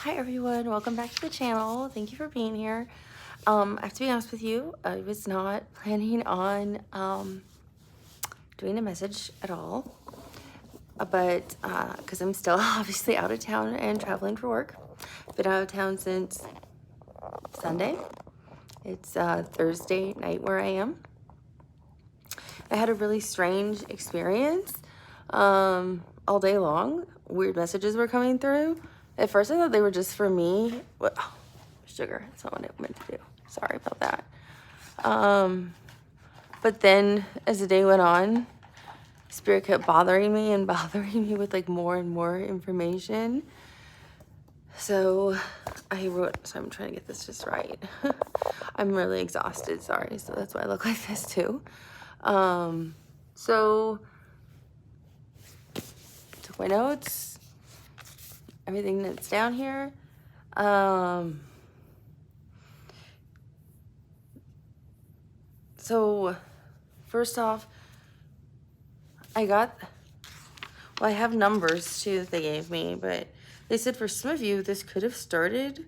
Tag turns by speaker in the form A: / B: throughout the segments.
A: Hi everyone, welcome back to the channel. Thank you for being here. I have to be honest with you, I was not planning on doing a message at all, but because I'm still obviously out of town and traveling for work. Been out of town since Sunday. It's Thursday night where I am. I had a really strange experience all day long. Weird messages were coming through. At first I thought they were just for me. Oh, sugar, that's not what I meant to do. Sorry about that. But then as the day went on, Spirit kept bothering me and bothering me with like more and more information. So I wrote, so I'm trying to get this just right. I'm really exhausted, sorry. So that's why I look like this too. So took my notes, everything that's down here. So first off, I have numbers too that they gave me, but they said for some of you, this could have started,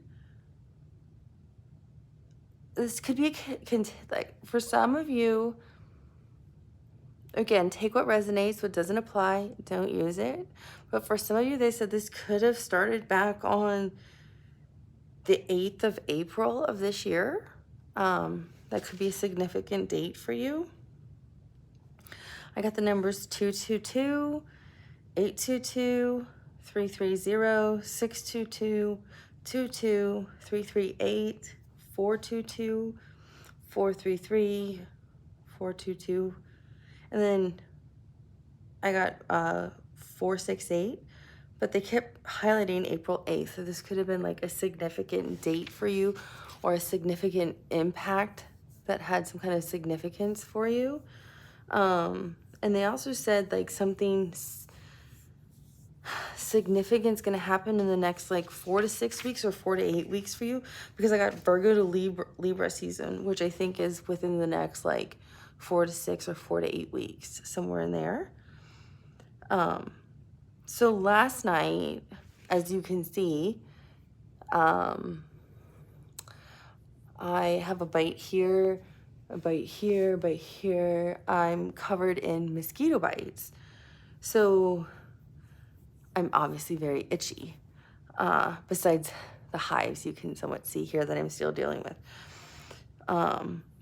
A: this could be, like for some of you, again, take what resonates, what doesn't apply, don't use it. But for some of you, they said this could have started back on the 8th of April of this year. That could be a significant date for you. I got the numbers 222, 822, 330, 622, 22, 338, 422, 433, 422. And then I got 468, but they kept highlighting April 8th. So this could have been like a significant date for you or a significant impact that had some kind of significance for you. And they also said like something significant is going to happen in the next like 4 to 6 weeks or 4 to 8 weeks for you, because I got Virgo to Libra season, which I think is within the next like 4 to 6 or 4 to 8 weeks, somewhere in there. So last night, as you can see, I have a bite here, a bite here, a bite here. I'm covered in mosquito bites. So I'm obviously very itchy. Besides the hives you can somewhat see here that I'm still dealing with.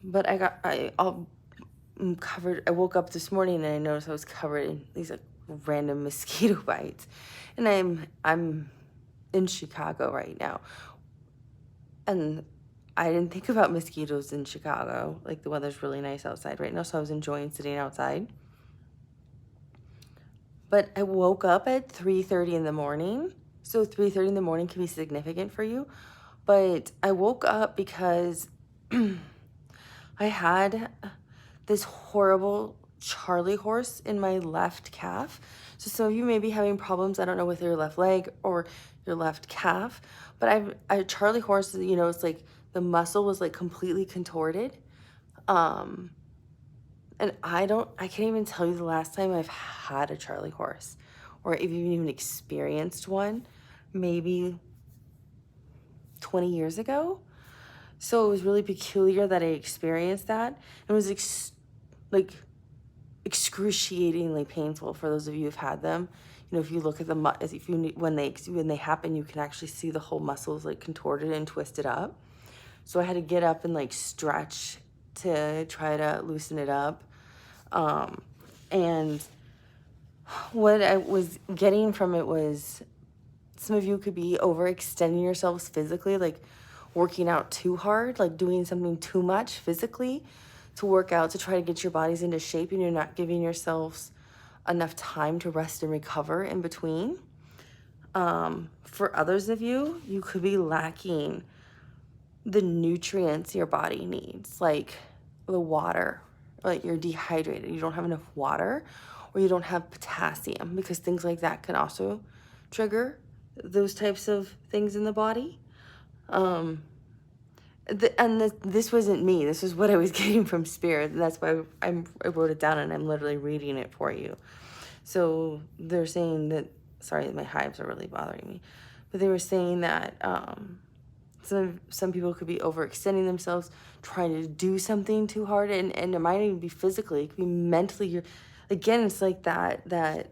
A: But I'm covered. I woke up this morning and I noticed I was covered in these like random mosquito bites. And I'm in Chicago right now. And I didn't think about mosquitoes in Chicago. Like the weather's really nice outside right now, so I was enjoying sitting outside. But I woke up at 3:30 in the morning. So 3:30 in the morning can be significant for you. But I woke up because I had this horrible Charlie horse in my left calf. So some of you may be having problems, I don't know, with your left leg or your left calf. But I Charlie horse, you know, it's like the muscle was like completely contorted. And I can't even tell you the last time I've had a Charlie horse or if you've even experienced one, maybe 20 years ago. So it was really peculiar that I experienced that. It was like excruciatingly painful for those of you who've had them. You know, if you look at when they happen, you can actually see the whole muscles like contorted and twisted up. So I had to get up and like stretch to try to loosen it up. And what I was getting from it was some of you could be overextending yourselves physically, like working out too hard, like doing something too much physically to work out to try to get your bodies into shape, and you're not giving yourselves enough time to rest and recover in between. For others of you, you could be lacking the nutrients your body needs, like the water, like you're dehydrated, you don't have enough water, or you don't have potassium, because things like that can also trigger those types of things in the body. This wasn't me. This is what I was getting from Spirit. And that's why I wrote it down and I'm literally reading it for you. So they're saying that, sorry, my hives are really bothering me. But they were saying that some people could be overextending themselves, trying to do something too hard, and it might even be physically. It could be mentally. Again, it's like that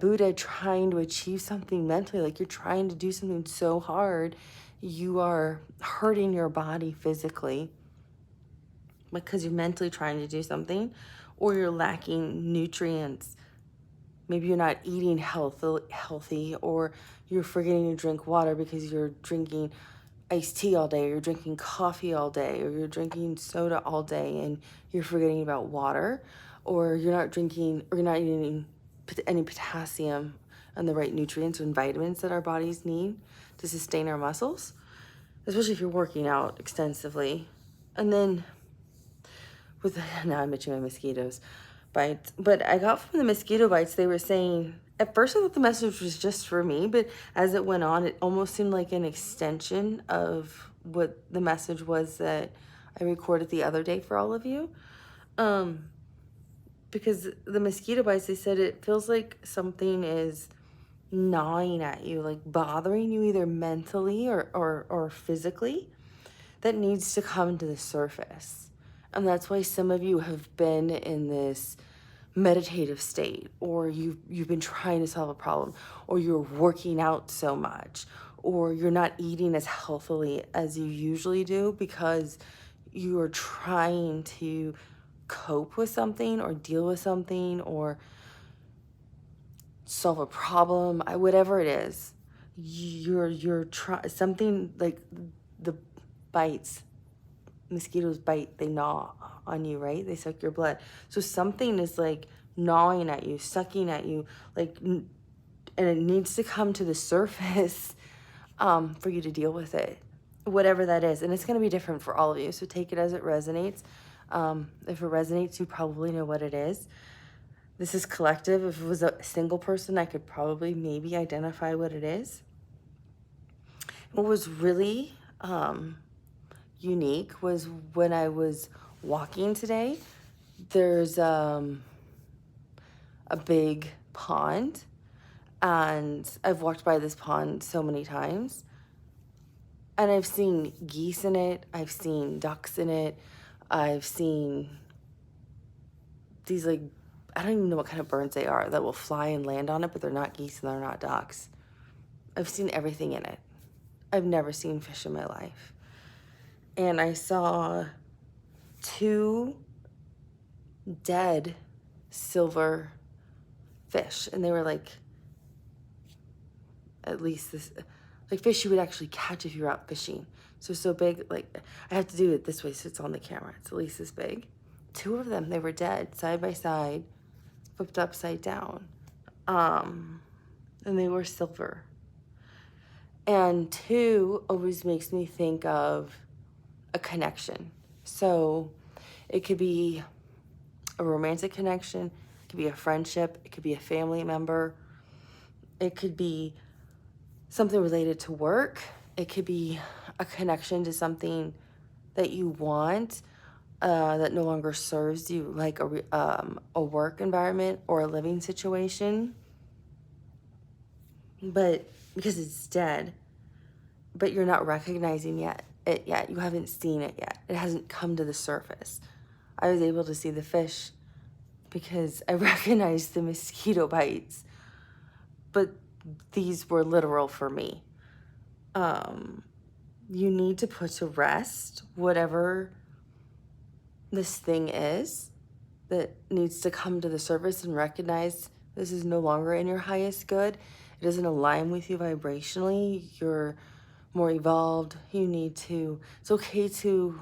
A: Buddha trying to achieve something mentally. Like you're trying to do something so hard, you are hurting your body physically because you're mentally trying to do something, or you're lacking nutrients. Maybe you're not eating healthy, or you're forgetting to drink water because you're drinking iced tea all day, or you're drinking coffee all day, or you're drinking soda all day and you're forgetting about water, or you're not drinking, or you're not eating any potassium and the right nutrients and vitamins that our bodies need to sustain our muscles, especially if you're working out extensively. And then now I'm itching my mosquitoes bites, but I got from the mosquito bites, they were saying, at first I thought the message was just for me, but as it went on, it almost seemed like an extension of what the message was that I recorded the other day for all of you. Because the mosquito bites, they said it feels like something is gnawing at you, like bothering you either mentally or physically, that needs to come to the surface. And that's why some of you have been in this meditative state, or you've been trying to solve a problem, or you're working out so much, or you're not eating as healthily as you usually do because you are trying to cope with something or deal with something or solve a problem, whatever it is. You're trying something, like the bites, mosquitoes bite, they gnaw on you, right? They suck your blood. So something is like gnawing at you, sucking at you, like, and it needs to come to the surface for you to deal with it, whatever that is. And it's going to be different for all of you. So take it as it resonates. If it resonates, you probably know what it is. This is collective. If it was a single person, I could probably maybe identify what it is. What was really unique was when I was walking today, there's a big pond, and I've walked by this pond so many times, and I've seen geese in it, I've seen ducks in it, I've seen these, like, I don't even know what kind of birds they are that will fly and land on it, but they're not geese and they're not ducks. I've seen everything in it. I've never seen fish in my life. And I saw 2 dead silver fish, and they were like, at least this, like fish you would actually catch if you were out fishing. So big, like, I have to do it this way so it's on the camera. It's at least this big. 2 of them, they were dead, side by side, flipped upside down. And they were silver. And 2 always makes me think of a connection. So it could be a romantic connection, it could be a friendship, it could be a family member, it could be something related to work, it could be a connection to something that you want that no longer serves you, like a work environment or a living situation, but because it's dead, but you're not recognizing it yet. You haven't seen it yet. It hasn't come to the surface. I was able to see the fish because I recognized the mosquito bites, but these were literal for me. You need to put to rest whatever this thing is that needs to come to the surface, and recognize this is no longer in your highest good. It doesn't align with you vibrationally. You're more evolved. It's okay to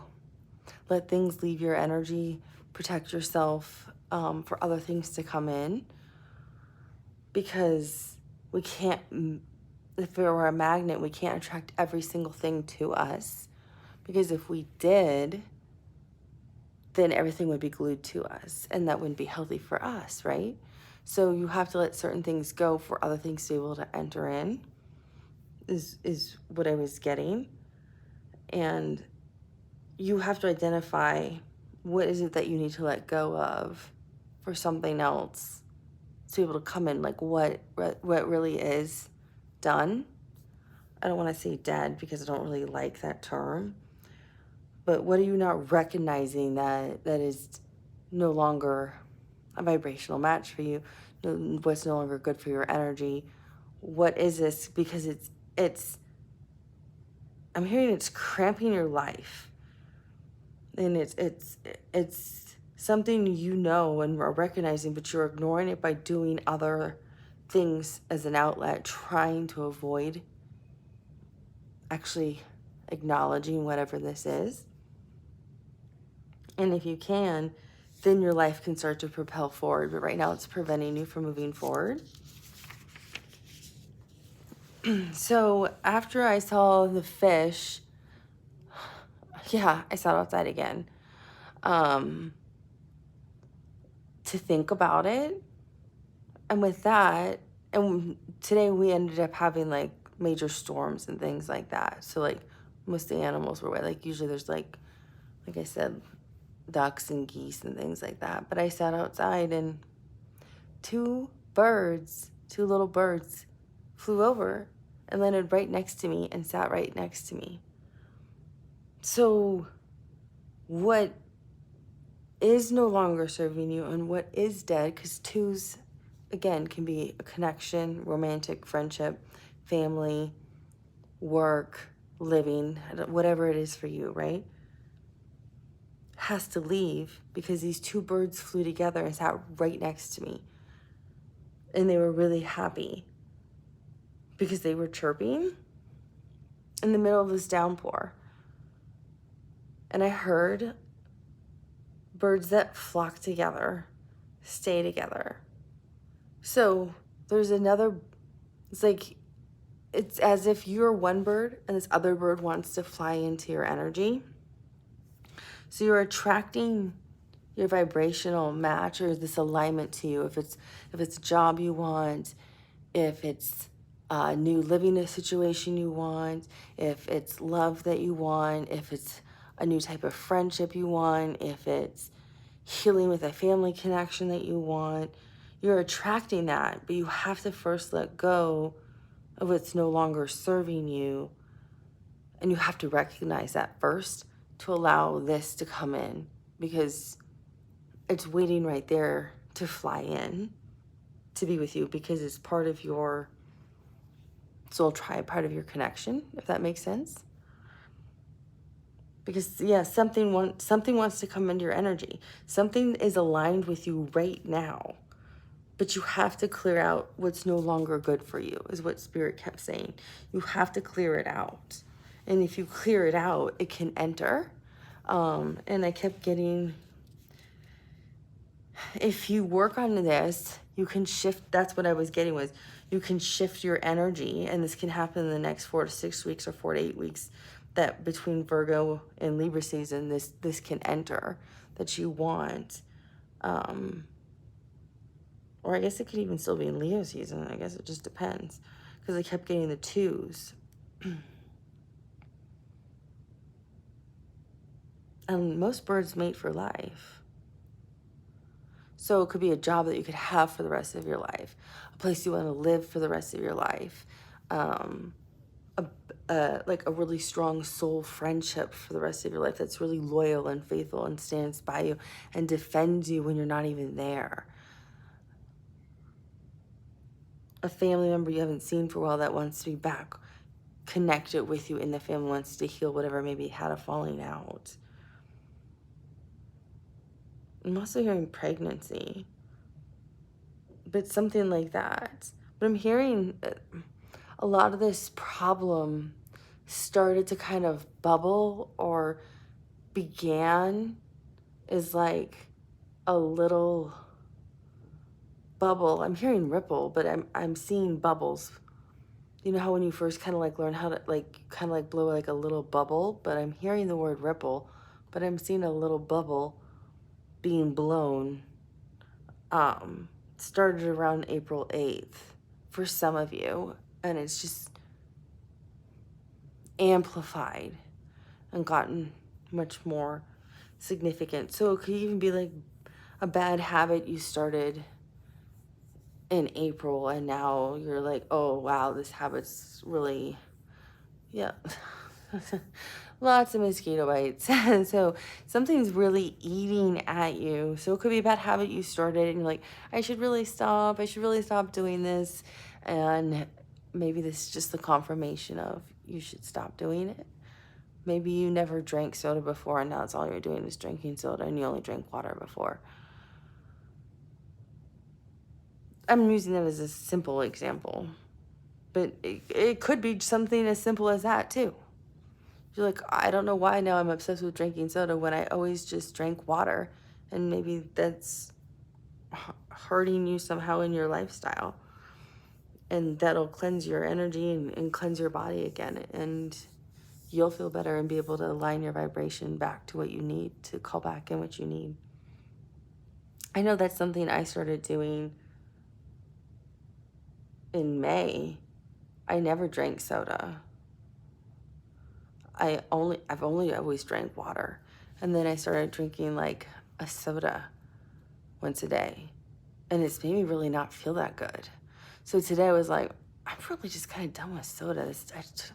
A: let things leave your energy, protect yourself for other things to come in, because we can't, if we were a magnet, we can't attract every single thing to us, because if we did, then everything would be glued to us, and that wouldn't be healthy for us, right? So you have to let certain things go for other things to be able to enter in, is what I was getting. And you have to identify what is it that you need to let go of for something else to be able to come in, like what really is done. I don't want to say dead because I don't really like that term, but what are you not recognizing that is no longer a vibrational match for you? What's no longer good for your energy? What is this? Because it's I'm hearing it's cramping your life, and it's something you know and are recognizing, but you're ignoring it by doing other things as an outlet, trying to avoid actually acknowledging whatever this is. And if you can, then your life can start to propel forward. But right now it's preventing you from moving forward. So after I saw the fish, yeah, I sat outside again, to think about it. And with that, and today we ended up having like major storms and things like that. So like most of the animals were away. Like usually there's like I said, ducks and geese and things like that. But I sat outside and two little birds flew over and landed right next to me and sat right next to me. So what is no longer serving you and what is dead, because twos, again, can be a connection, romantic, friendship, family, work, living, whatever it is for you, right? Has to leave because these two birds flew together and sat right next to me. And they were really happy because they were chirping in the middle of this downpour. And I heard birds that flock together stay together. So there's another, it's as if you're one bird and this other bird wants to fly into your energy. So you're attracting your vibrational match or this alignment to you. If it's a job you want, if it's a new living situation you want, if it's love that you want, if it's a new type of friendship you want, if it's healing with a family connection that you want, you're attracting that, but you have to first let go of what's no longer serving you. And you have to recognize that first to allow this to come in, because it's waiting right there to fly in to be with you, because it's part of your soul tribe, part of your connection, if that makes sense. Because yeah, something wants to come into your energy. Something is aligned with you right now. But you have to clear out what's no longer good for you, is what Spirit kept saying. You have to clear it out. And if you clear it out, it can enter. And I kept getting, if you work on this, you can shift. That's what I was getting was, you can shift your energy. And this can happen in the next 4 to 6 weeks or 4 to 8 weeks, that between Virgo and Libra season, this can enter that you want. Or I guess it could even still be in Leo season. I guess it just depends. Because I kept getting the twos. And most birds mate for life. So it could be a job that you could have for the rest of your life. A place you want to live for the rest of your life. Like a really strong soul friendship for the rest of your life that's really loyal and faithful and stands by you and defends you when you're not even there. A family member you haven't seen for a while that wants to be back connected with you in the family, wants to heal whatever maybe had a falling out. I'm also hearing pregnancy, but something like that. But I'm hearing a lot of this problem started to kind of bubble or began is like a little bubble. I'm hearing ripple, but I'm seeing bubbles. You know how when you first kind of like learn how to kind of like blow like a little bubble, but I'm hearing the word ripple, but I'm seeing a little bubble being blown. Started around April 8th for some of you, and it's just amplified and gotten much more significant. So it could even be like a bad habit you started in April, and now you're like, oh wow, this habit's really Yeah. Lots of mosquito bites. So something's really eating at you. So it could be a bad habit you started and you're like, I should really stop. I should really stop doing this. And maybe this is just the confirmation of you should stop doing it. Maybe you never drank soda before and now it's all you're doing is drinking soda and you only drank water before. I'm using that as a simple example. But it could be something as simple as that too. You're like, I don't know why now I'm obsessed with drinking soda when I always just drank water. And maybe that's hurting you somehow in your lifestyle. And that'll cleanse your energy and cleanse your body again. And you'll feel better and be able to align your vibration back to what you need to call back in what you need. I know that's something I started doing in May. I never drank soda. I've only always drank water. And then I started drinking like a soda once a day. And it's made me really not feel that good. So today I was like, I'm really just kind of done with soda.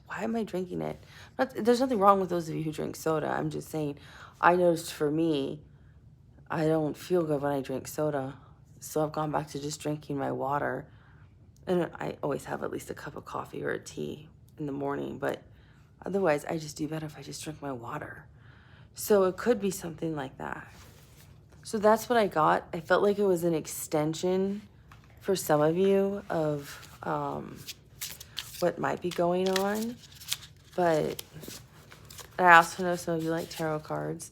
A: Why am I drinking it? There's nothing wrong with those of you who drink soda. I'm just saying, I noticed for me, I don't feel good when I drink soda. So I've gone back to just drinking my water. And I always have at least a cup of coffee or a tea in the morning. But otherwise, I just do better if I just drink my water. So it could be something like that. So that's what I got. I felt like it was an extension for some of you of what might be going on. But I also know some of you like tarot cards.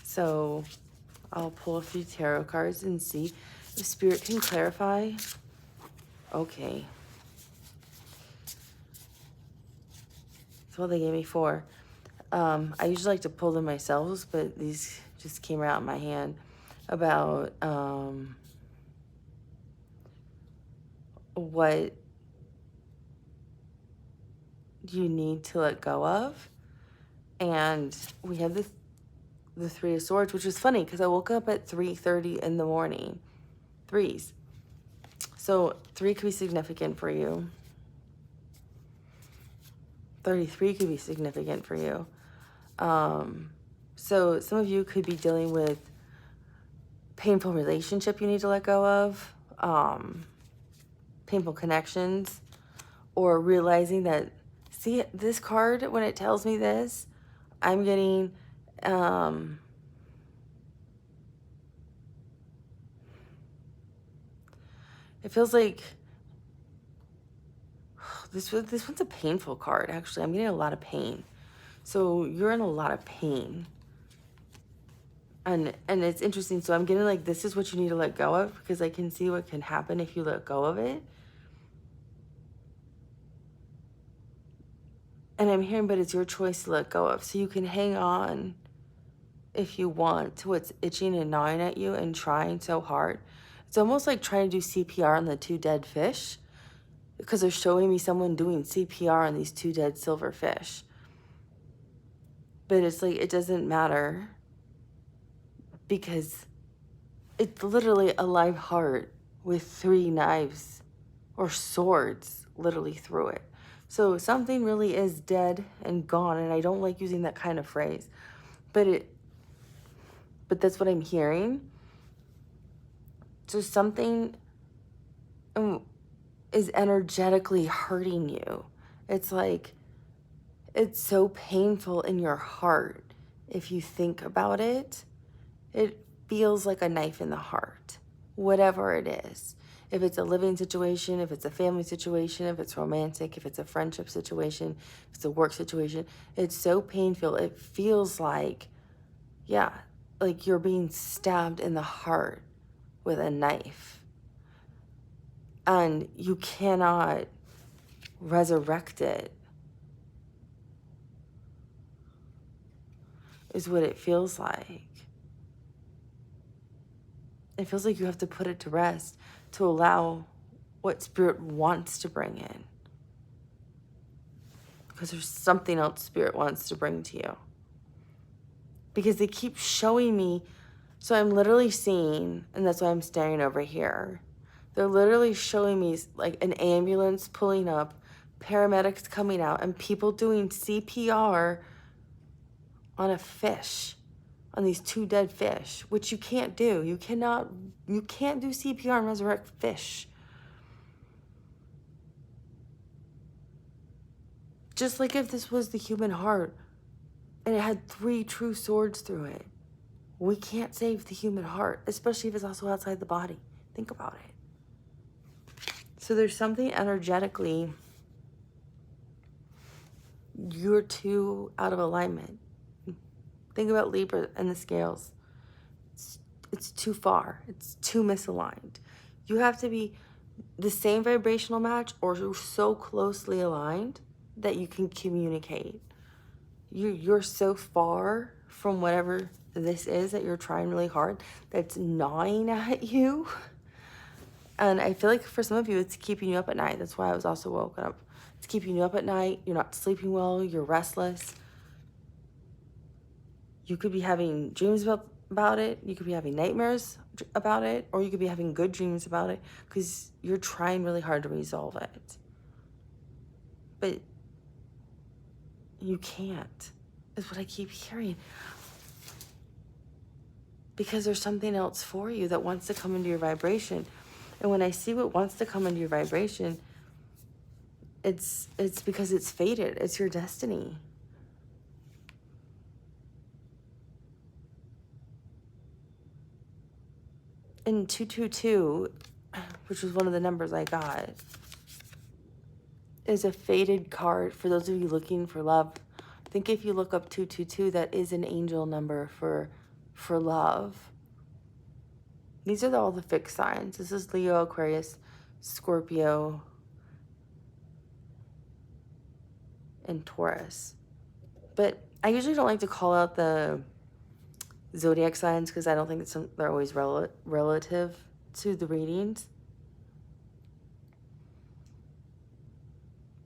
A: So I'll pull a few tarot cards and see if Spirit can clarify. Okay. That's what they gave me 4. I usually like to pull them myself, but these just came out in my hand about what you need to let go of. And we have the 3 of Swords, which is funny because I woke up at 3:30 in the morning. 3s. So 3 could be significant for you. 33 could be significant for you. So some of you could be dealing with painful relationship you need to let go of, painful connections, or realizing that, see, this card, when it tells me this, I'm getting, it feels like, this one's a painful card, actually. I'm getting a lot of pain. So you're in a lot of pain. And it's interesting. So I'm getting like, this is what you need to let go of because I can see what can happen if you let go of it. And I'm hearing, but it's your choice to let go of. So you can hang on if you want to what's itching and gnawing at you and trying so hard. It's almost like trying to do CPR on the 2 dead fish because they're showing me someone doing CPR on these 2 dead silver fish. But it's like, it doesn't matter because it's literally a live heart with 3 knives or swords literally through it. So something really is dead and gone, and I don't like using that kind of phrase, but that's what I'm hearing. So something is energetically hurting you. It's like, it's so painful in your heart. If you think about it, it feels like a knife in the heart, whatever it is. If it's a living situation, if it's a family situation, if it's romantic, if it's a friendship situation, if it's a work situation, it's so painful. It feels like, yeah, like you're being stabbed in the heart with a knife. And you cannot resurrect it, is what it feels like. It feels like you have to put it to rest to allow what Spirit wants to bring in. Because there's something else Spirit wants to bring to you. Because they keep showing me, so I'm literally seeing, and that's why I'm staring over here. They're literally showing me like an ambulance pulling up, paramedics coming out and people doing CPR on a fish, on these 2 dead fish, which you can't do. You can't do CPR and resurrect fish. Just like if this was the human heart and it had 3 true swords through it. We can't save the human heart, especially if it's also outside the body. Think about it. So there's something energetically, you're too out of alignment. Think about Libra and the scales. It's too far. It's too misaligned. You have to be the same vibrational match or so closely aligned that you can communicate. You're so far from whatever this is that you're trying really hard that's gnawing at you. And I feel like for some of you, it's keeping you up at night. That's why I was also woken up. It's keeping you up at night. You're not sleeping well. You're restless. You could be having dreams about it. You could be having nightmares about it. Or you could be having good dreams about it because you're trying really hard to resolve it. But you can't, is what I keep hearing. Because there's something else for you that wants to come into your vibration. And when I see what wants to come into your vibration, it's because it's fated. It's your destiny. And 222, which was one of the numbers I got, is a fated card for those of you looking for love. I think if you look up 222, that is an angel number for love. These are all the fixed signs. This is Leo, Aquarius, Scorpio, and Taurus. But I usually don't like to call out the zodiac signs because I don't think they're always relative to the readings.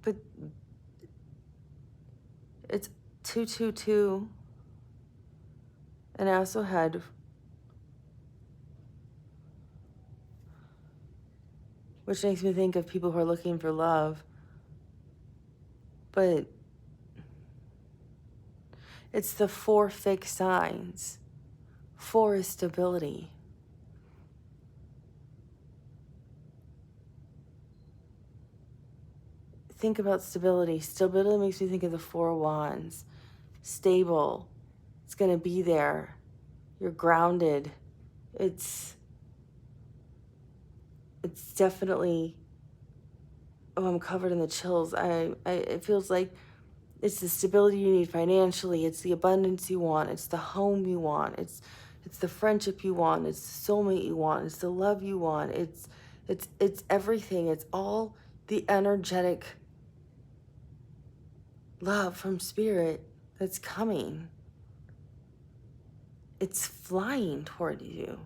A: But it's 222. And I also had which makes me think of people who are looking for love. But it's the 4 fixed signs. 4 is stability. Think about stability. Stability makes me think of the 4 wands. Stable. It's going to be there. You're grounded. It's definitely, oh, I'm covered in the chills. It feels like it's the stability you need financially. It's the abundance you want. It's the home you want. It's the friendship you want. It's the soulmate you want. It's the love you want. It's everything. It's all the energetic love from spirit that's coming. It's flying toward you.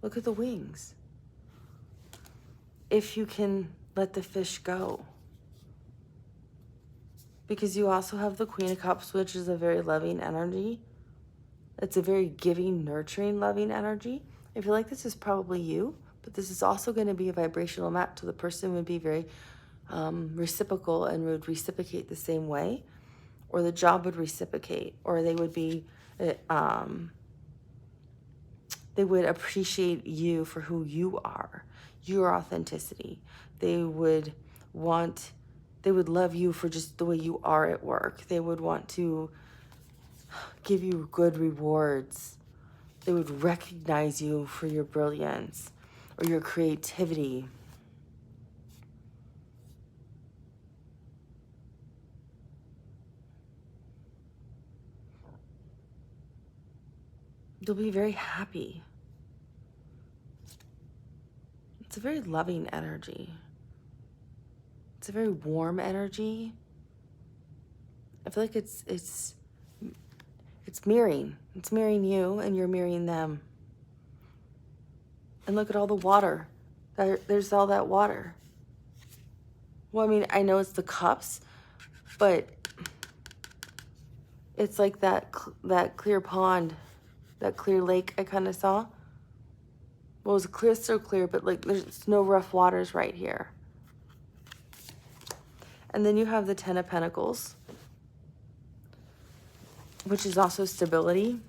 A: Look at the wings. If you can let the fish go. Because you also have the Queen of Cups, which is a very loving energy. It's a very giving, nurturing, loving energy. I feel like this is probably you, but this is also going to be a vibrational match. So the person would be very reciprocal and would reciprocate the same way. Or the job would reciprocate. Or they would be... they would appreciate you for who you are, your authenticity. They would love you for just the way you are at work. They would want to give you good rewards. They would recognize you for your brilliance or your creativity. You'll be very happy. It's a very loving energy. It's a very warm energy. I feel like it's mirroring. It's mirroring you and you're mirroring them. And look at all the water. There's all that water. Well, I mean, I know it's the cups, but it's like that clear pond, that clear lake I kind of saw. Well, it was clear, so clear, but like there's no rough waters right here. And then you have the Ten of Pentacles, which is also stability.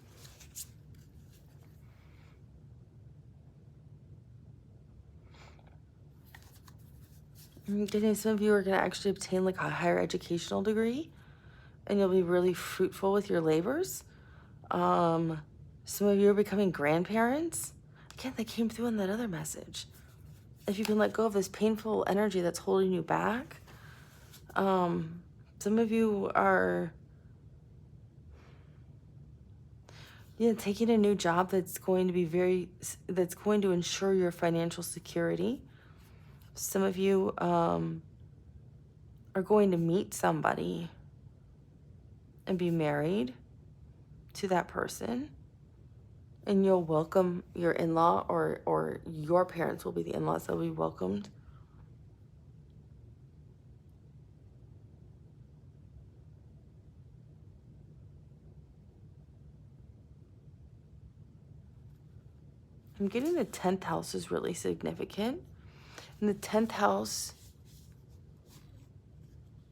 A: I'm getting some of you are going to actually obtain like a higher educational degree, and you'll be really fruitful with your labors. Some of you are becoming grandparents. Again, that came through in that other message. If you can let go of this painful energy that's holding you back. Some of you are taking a new job that's going to be that's going to ensure your financial security. Some of you are going to meet somebody and be married to that person. And you'll welcome your in-law, or your parents will be the in-laws that will be welcomed. I'm getting the 10th house is really significant. And the 10th house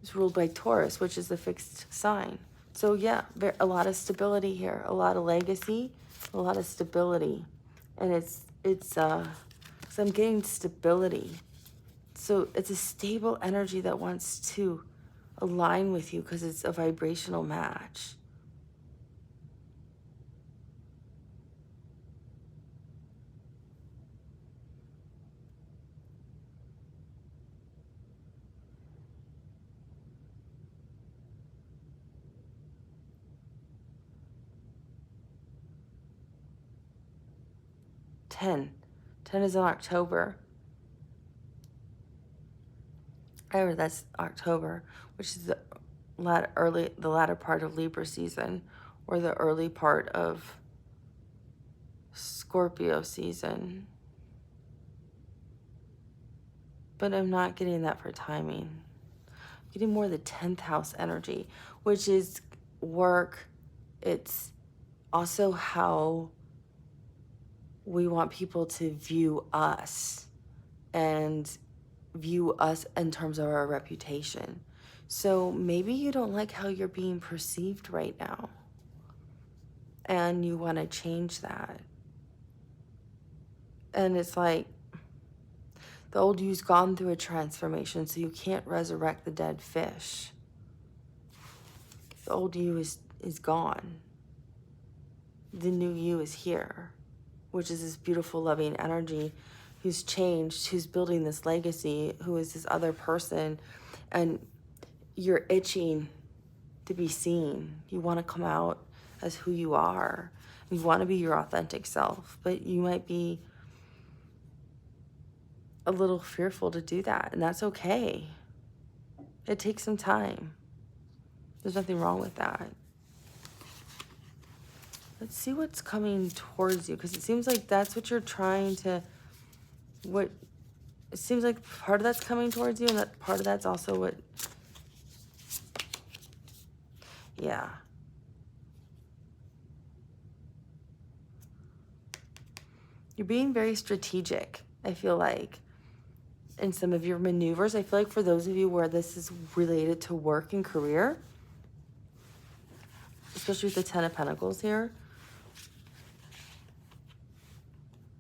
A: is ruled by Taurus, which is the fixed sign. So yeah, a lot of stability here, a lot of legacy, a lot of stability. And so I'm getting stability. So it's a stable energy that wants to align with you because it's a vibrational match. Ten is in October. Or that's October, which is the latter part of Libra season, or the early part of Scorpio season. But I'm not getting that for timing. I'm getting more the 10th house energy, which is work. It's also how we want people to view us, and view us in terms of our reputation. So maybe you don't like how you're being perceived right now, and you want to change that. And it's like the old you's gone through a transformation, so you can't resurrect the dead fish. The old you is gone. The new you is here, which is this beautiful, loving energy who's changed, who's building this legacy, who is this other person. And you're itching to be seen. You want to come out as who you are. You want to be your authentic self, but you might be a little fearful to do that, and that's okay. It takes some time. There's nothing wrong with that. Let's see what's coming towards you, because it seems like that's what you're trying to, it seems like part of that's coming towards you, and that part of that's also what, yeah. You're being very strategic, I feel like, in some of your maneuvers. I feel like for those of you where this is related to work and career, especially with the 10 of Pentacles here,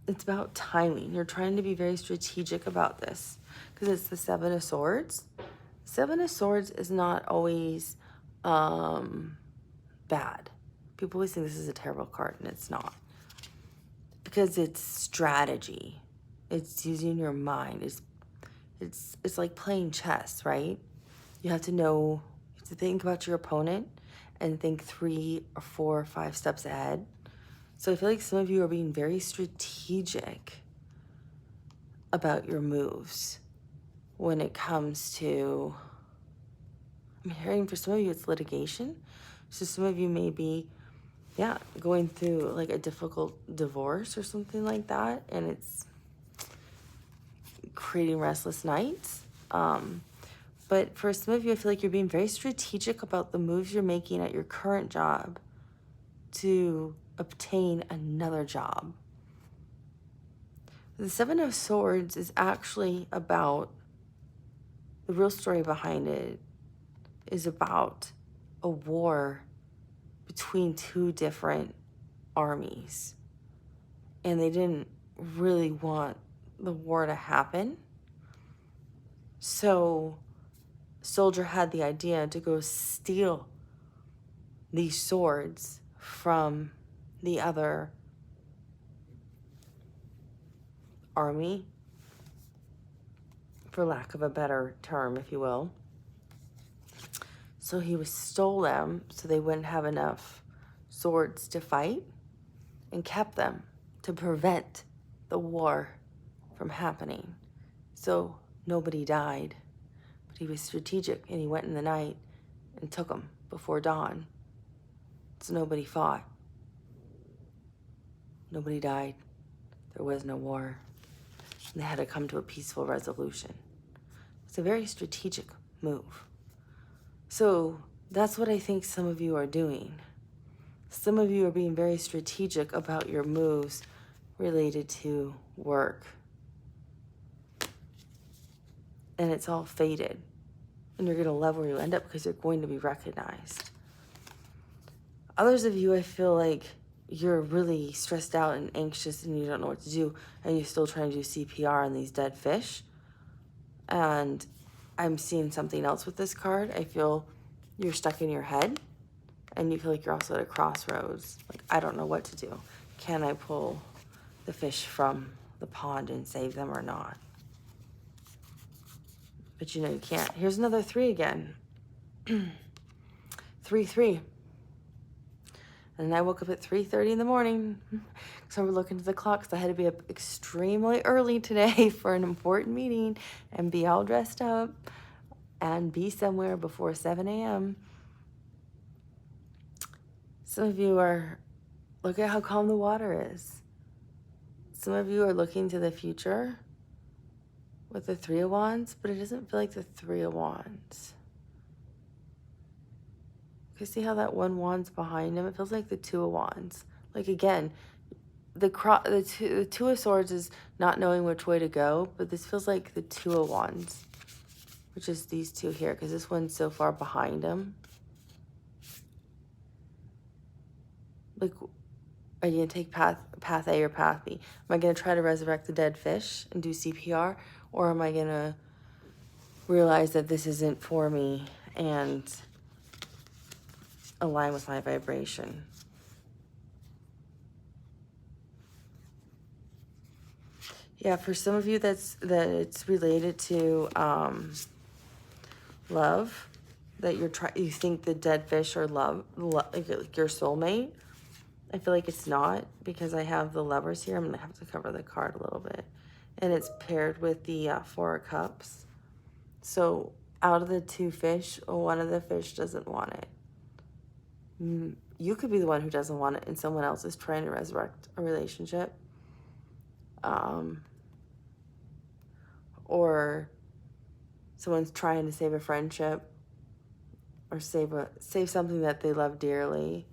A: it's about timing. You're trying to be very strategic about this because it's the 7 of Swords. 7 of Swords is not always bad. People always think this is a terrible card, and it's not. Because it's strategy. It's using your mind. It's like playing chess, right? You have to know, you have to think about your opponent and think 3 or 4 or 5 steps ahead. So I feel like some of you are being very strategic about your moves when it comes to, I'm hearing for some of you it's litigation. So some of you may be, going through like a difficult divorce or something like that, and it's creating restless nights. But for some of you, I feel like you're being very strategic about the moves you're making at your current job to obtain another job. The 7 of Swords is actually about the real story behind it is about a war between two different armies. And they didn't really want the war to happen. So soldier had the idea to go steal these swords from the other army, for lack of a better term, if you will. So he stole them so they wouldn't have enough swords to fight, and kept them to prevent the war from happening. So nobody died, but he was strategic, and he went in the night and took them before dawn. So nobody fought. Nobody died. There was no war. And they had to come to a peaceful resolution. It's a very strategic move. So that's what I think some of you are doing. Some of you are being very strategic about your moves related to work. And it's all faded. And you're going to love where you end up because you're going to be recognized. Others of you, I feel like you're really stressed out and anxious and you don't know what to do, and you're still trying to do CPR on these dead fish. And I'm seeing something else with this card. I feel you're stuck in your head, and you feel like you're also at a crossroads. Like, I don't know what to do. Can I pull the fish from the pond and save them or not? But you know you can't. Here's another 3 again. 3-3. And I woke up at 3:30 in the morning. So we're looking at the clock because I had to be up extremely early today for an important meeting and be all dressed up and be somewhere before 7 a.m. Some of you are, look at how calm the water is. Some of you are looking to the future with the 3 of Wands, but it doesn't feel like the 3 of Wands. You see how that 1 wand's behind him? It feels like the 2 of Wands. Like, again, the 2 of Swords is not knowing which way to go, but this feels like the 2 of Wands, which is these 2 here, because this one's so far behind him. Like, are you going to take path A or path B? Am I going to try to resurrect the dead fish and do CPR? Or am I going to realize that this isn't for me and align with my vibration? Yeah, for some of you that it's related to love, that you think the dead fish are like your soulmate. I feel like it's not, because I have the Lovers here. I'm gonna have to cover the card a little bit, and it's paired with the 4 of Cups. So out of the 2 fish, one of the fish doesn't want it. You could be the one who doesn't want it, and someone else is trying to resurrect a relationship. Or someone's trying to save a friendship, or save something that they love dearly.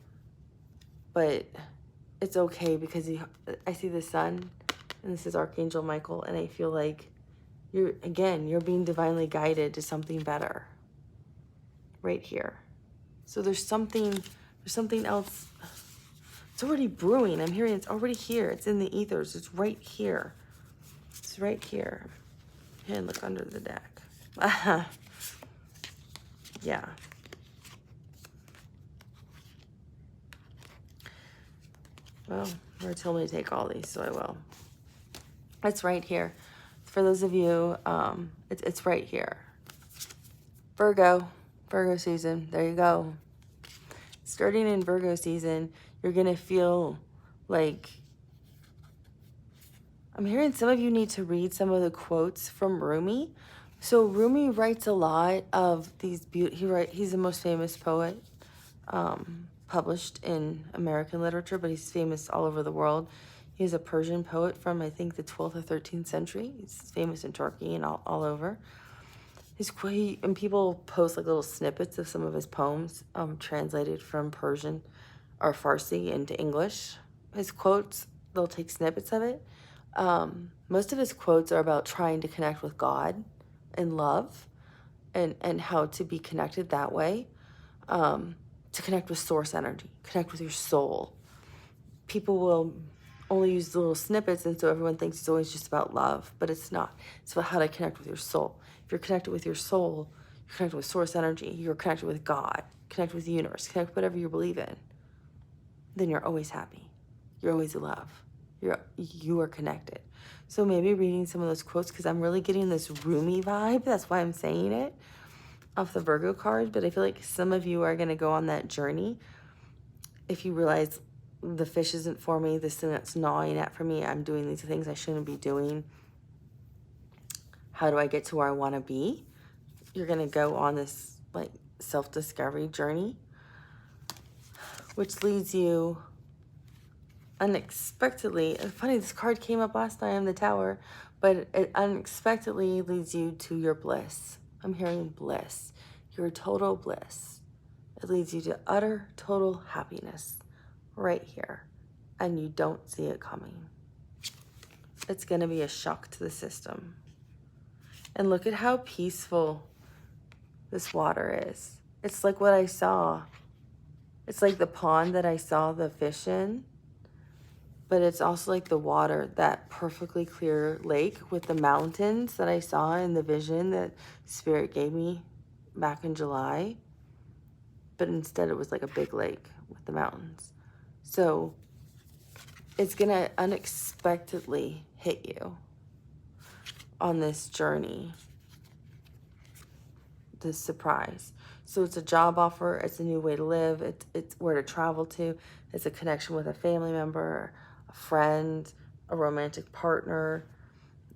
A: But it's okay, because I see the Sun, and this is Archangel Michael, and I feel like you're being divinely guided to something better right here. So there's something else. It's already brewing. I'm hearing it's already here. It's in the ethers. It's right here. It's right here. And look under the deck. Yeah. Well, Lord told me to take all these, so I will. It's right here. For those of you, it's right here. Virgo season. There you go. Starting in Virgo season, you're going to feel like, I'm hearing some of you need to read some of the quotes from Rumi. So Rumi writes a lot of these he's the most famous poet published in American literature, but he's famous all over the world. He's a Persian poet from, I think, the 12th or 13th century. He's famous in Turkey and all over. And people post like little snippets of some of his poems translated from Persian or Farsi into English. His quotes, they'll take snippets of it. Most of his quotes are about trying to connect with God and love. and how to be connected that way, to connect with source energy, connect with your soul. People will only use the little snippets, and so everyone thinks it's always just about love, but it's not. It's about how to connect with your soul. If you're connected with your soul, you're connected with source energy, you're connected with God, connected with the universe, connect with whatever you believe in, then you're always happy. You're always in love. You are connected. So maybe reading some of those quotes, because I'm really getting this roomy vibe. That's why I'm saying it off the Virgo card. But I feel like some of you are going to go on that journey. If you realize the fish isn't for me, this thing that's gnawing at for me, I'm doing these things I shouldn't be doing. How do I get to where I want to be? You're going to go on this like self-discovery journey, which leads you unexpectedly, and funny, this card came up last night in the tower, but it unexpectedly leads you to your bliss. I'm hearing bliss, your total bliss. It leads you to utter total happiness right here, and you don't see it coming. It's going to be a shock to the system. And look at how peaceful this water is. It's like what I saw. It's like the pond that I saw the fish in. But it's also like the water, that perfectly clear lake with the mountains that I saw in the vision that Spirit gave me back in July. But instead it was like a big lake with the mountains. So it's going to unexpectedly hit you on this journey, this surprise. So it's a job offer, it's a new way to live, it's where to travel to, it's a connection with a family member, a friend, a romantic partner,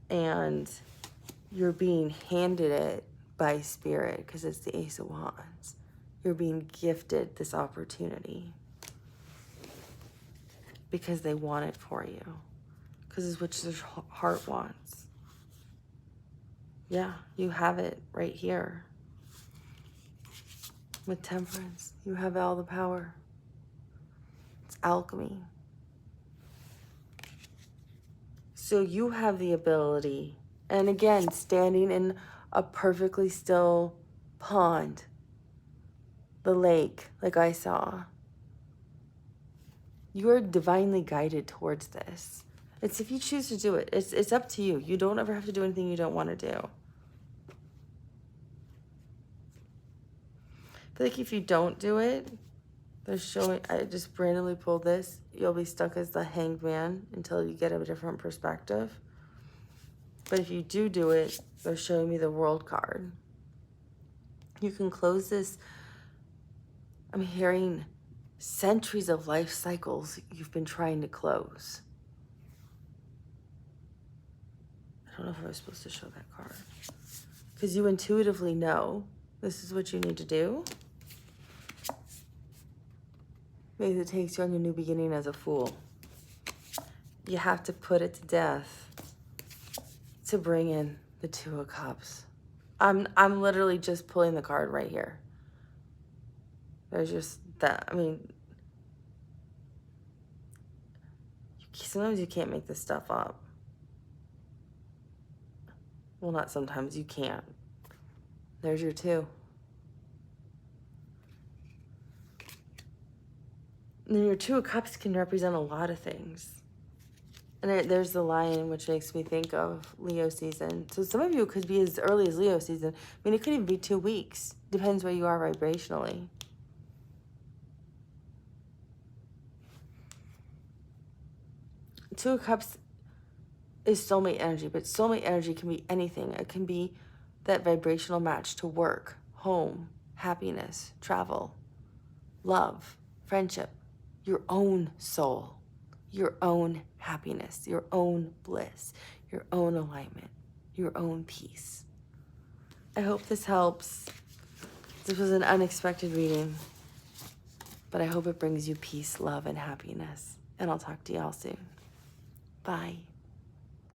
A: and you're being handed it by Spirit because it's the Ace of Wands. You're being gifted this opportunity because they want it for you, because it's what your heart wants. Yeah, you have it right here. With Temperance, you have all the power. It's alchemy. So you have the ability, and again, standing in a perfectly still pond, the lake, like I saw, you are divinely guided towards this. It's if you choose to do it. It's up to you. You don't ever have to do anything you don't want to do. I feel like if you don't do it, they're showing, I just randomly pulled this, you'll be stuck as the hanged man until you get a different perspective. But if you do it, they're showing me the World card. You can close this. I'm hearing centuries of life cycles you've been trying to close. I don't know if I was supposed to show that card. Because you intuitively know this is what you need to do. Maybe it takes you on your new beginning as a fool. You have to put it to death to bring in the Two of Cups. I'm literally just pulling the card right here. There's just that. I mean, sometimes you can't make this stuff up. Well, not sometimes, you can't. There's your two. And then your Two of Cups can represent a lot of things. And there's the Lion, which makes me think of Leo season. So some of you could be as early as Leo season. I mean, it could even be 2 weeks. Depends where you are vibrationally. Two of Cups is soulmate energy, but soulmate energy can be anything. It can be that vibrational match to work, home, happiness, travel, love, friendship, your own soul, your own happiness, your own bliss, your own alignment, your own peace. I hope this helps. This was an unexpected reading, but I hope it brings you peace, love, and happiness. And I'll talk to y'all soon. Bye.